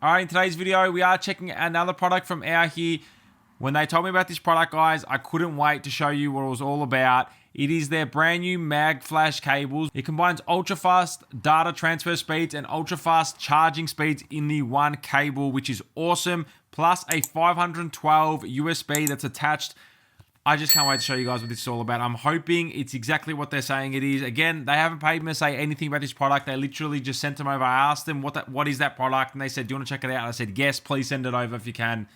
All right, in today's video, we are checking another product from out here. When they told me about this product, guys, I couldn't wait to show you what it was all about. It is their brand new mag flash cables. It combines ultra fast data transfer speeds and ultra fast charging speeds in the one cable, which is awesome. Plus a 512 USB that's attached. I just can't wait to show you guys what this is all about. I'm hoping it's exactly what they're saying it is. Again, they haven't paid me to say anything about this product. They literally just sent them over. I asked them what is that product, and they said, do you want to check it out? And I said, yes, please send it over if you can.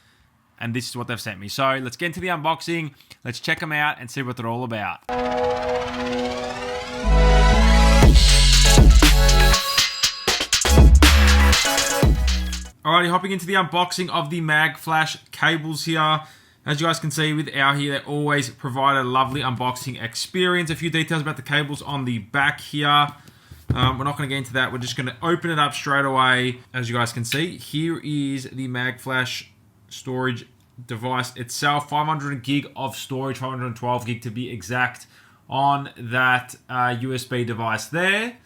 And this is what they've sent me. So let's get into the unboxing. Let's check them out and see what they're all about. Alrighty, hopping into the unboxing of the mag flash cables here. As you guys can see with out here, they always provide a lovely unboxing experience. A few details about the cables on the back here. We're not going to get into that. We're just going to open it up straight away. As you guys can see, here is the mag flash storage device itself. 500 gig of storage, 512 gig to be exact, on that USB device there.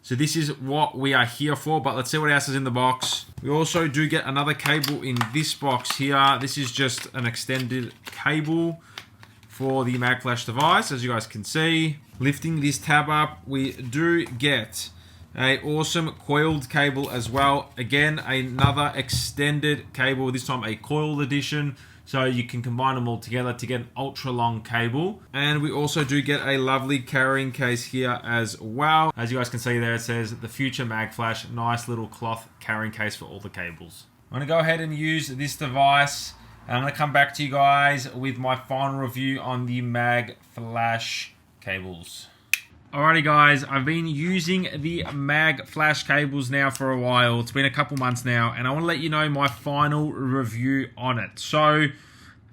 So this is what we are here for, but let's see what else is in the box. We also do get another cable in this box here. This is just an extended cable for the mag flash device, as you guys can see. Lifting this tab up, we do get an awesome coiled cable as well. Again, another extended cable, this time a coiled edition. So you can combine them all together to get an ultra long cable. And we also do get a lovely carrying case here as well. As you guys can see there, it says the Future Mag Flash. Nice little cloth carrying case for all the cables. I'm gonna go ahead and use this device. And I'm gonna come back to you guys with my final review on the Mag Flash cables. Alrighty guys, I've been using the mag flash cables now for a while. It's been a couple months now, and I want to let you know my final review on it. So,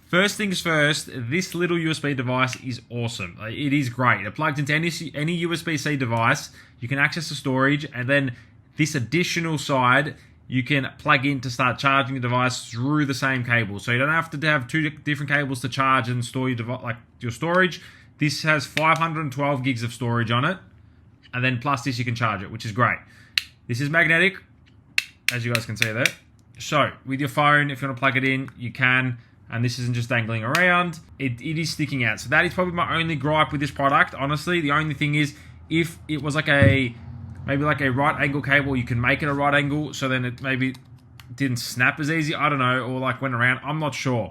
first things first, this little USB device is awesome. It is great. It plugs into any USB-C device. You can access the storage, and then this additional side, you can plug in to start charging the device through the same cable. So you don't have to have two different cables to charge and store your device, like your storage. This has 512 gigs of storage on it, and then plus this you can charge it, which is great. This is magnetic, as you guys can see there. So with your phone, if you want to plug it in, you can, and this isn't just dangling around. It is sticking out. So that is probably my only gripe with this product. Honestly, the only thing is, if it was like maybe like a right angle cable, you can make it a right angle, so then it maybe didn't snap as easy. I don't know, or like went around. I'm not sure.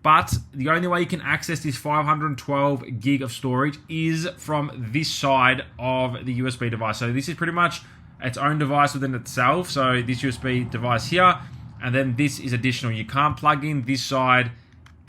But the only way you can access this 512 gig of storage is from this side of the USB device. So this is pretty much its own device within itself. So this USB device here, and then this is additional. You can't plug in this side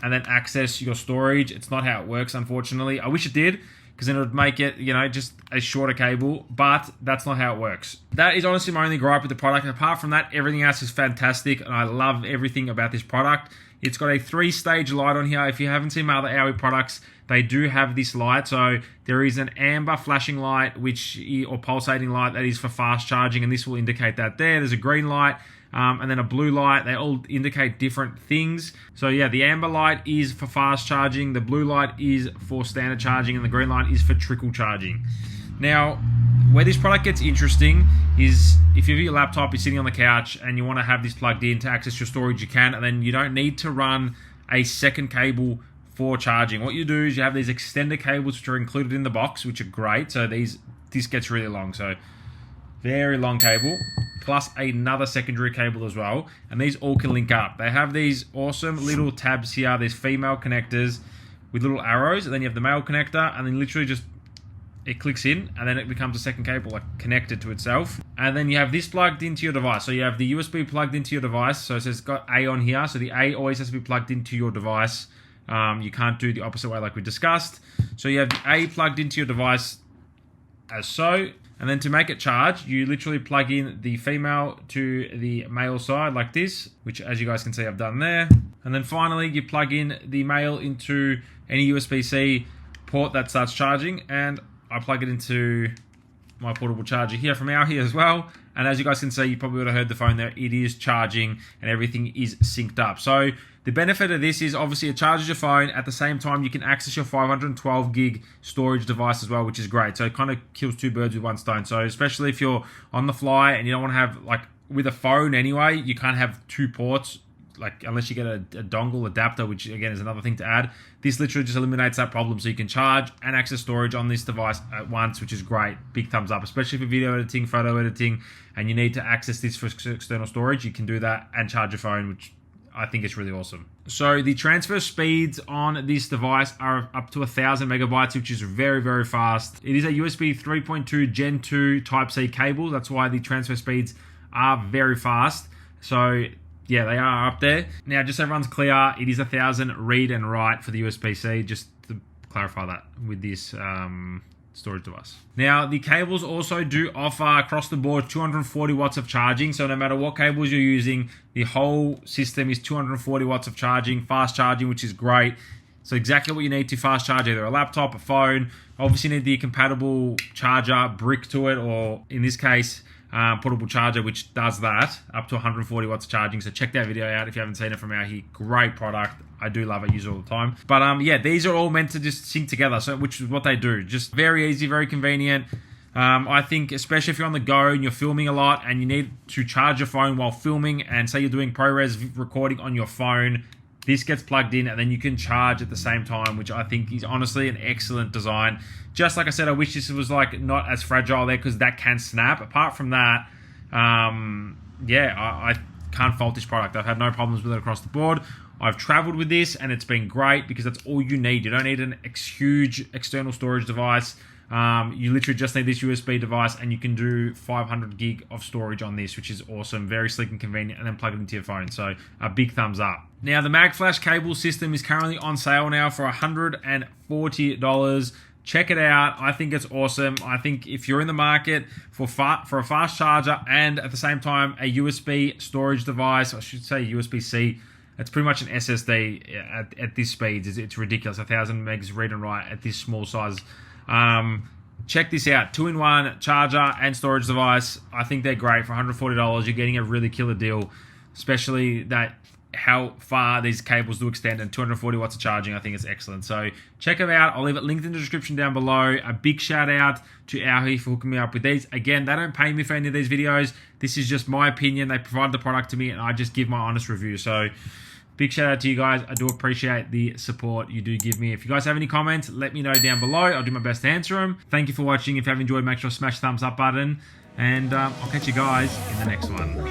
and then access your storage. It's not how it works, unfortunately. I wish it did, because then it would make it, you know, just a shorter cable, but that's not how it works. That is honestly my only gripe with the product. Apart from that, everything else is fantastic, and I love everything about this product. It's got a 3-stage light on here. If you haven't seen my other AOE products, they do have this light. So there is an amber flashing light, or pulsating light, that is for fast charging, and this will indicate that there. There's a green light, and then a blue light. They all indicate different things. So yeah, the amber light is for fast charging, the blue light is for standard charging, and the green light is for trickle charging. Now, where this product gets interesting is if you have your laptop, you're sitting on the couch, and you want to have this plugged in to access your storage, you can, and then you don't need to run a second cable for charging. What you do is you have these extender cables which are included in the box, which are great. So this gets really long, so very long cable, plus another secondary cable as well, and these all can link up. They have these awesome little tabs here. There's female connectors with little arrows, and then you have the male connector, and then literally just it clicks in, and then it becomes a second cable, like connected to itself. And then you have this plugged into your device. So you have the USB plugged into your device. So it says it's got A on here. So the A always has to be plugged into your device. You can't do the opposite way like we discussed. So you have the A plugged into your device as so. And then to make it charge, you literally plug in the female to the male side like this, which as you guys can see I've done there. And then finally you plug in the male into any USB-C port that starts charging, and I plug it into my portable charger here from out here as well. And as you guys can see, you probably would have heard the phone there, it is charging and everything is synced up. So the benefit of this is obviously it charges your phone. At the same time, you can access your 512 gig storage device as well, which is great. So it kind of kills two birds with one stone. So especially if you're on the fly and you don't want to have like with a phone anyway, you can't have 2 ports, like unless you get a dongle adapter, which again is another thing to add. This literally just eliminates that problem, so you can charge and access storage on this device at once, which is great. Big thumbs up, especially for video editing, photo editing, and you need to access this for external storage. You can do that and charge your phone, which I think is really awesome. So the transfer speeds on this device are up to 1,000 megabytes, which is very, very fast. It is a USB 3.2 Gen 2 Type-C cable. That's why the transfer speeds are very fast. So yeah, they are up there. Now, just so everyone's clear, it is 1,000 read and write for the USB-C, just to clarify that with this storage device. Now, the cables also do offer across the board 240 watts of charging. So no matter what cables you're using, the whole system is 240 watts of charging, fast charging, which is great. So exactly what you need to fast charge either a laptop, a phone. Obviously, you need the compatible charger brick to it, or in this case, portable charger, which does that up to 140 watts of charging. So check that video out if you haven't seen it from out here. Great product. I do love it, use it all the time. But yeah, these are all meant to just sync together, so which is what they do. Just very easy, very convenient. I think especially if you're on the go and you're filming a lot and you need to charge your phone while filming, and say you're doing ProRes recording on your phone, this gets plugged in and then you can charge at the same time, which I think is honestly an excellent design. Just like I said, I wish this was like not as fragile there, because that can snap. Apart from that, yeah, I can't fault this product. I've had no problems with it across the board. I've traveled with this and it's been great because that's all you need. You don't need an huge external storage device. You literally just need this USB device and you can do 500 gig of storage on this, which is awesome. Very sleek and convenient, and then plug it into your phone. So a big thumbs up. Now, the MagFlash cable system is currently on sale now for $140. Check it out. I think it's awesome. I think if you're in the market for a fast charger and at the same time a USB storage device, I should say USB-C, it's pretty much an SSD at this speed. It's ridiculous. 1,000 megs read and write at this small size. Check this out. 2-in-1 charger and storage device. I think they're great for $140. You're getting a really killer deal, especially that how far these cables do extend, and 240 watts of charging. I think it's excellent. So check them out. I'll leave it linked in the description down below. A big shout out to Auhi for hooking me up with these. Again, they don't pay me for any of these videos. This is just my opinion. They provide the product to me and I just give my honest review. So big shout out to you guys. I do appreciate the support you do give me. If you guys have any comments, let me know down below. I'll do my best to answer them. Thank you for watching. If you have enjoyed, make sure to smash the thumbs up button. And I'll catch you guys in the next one.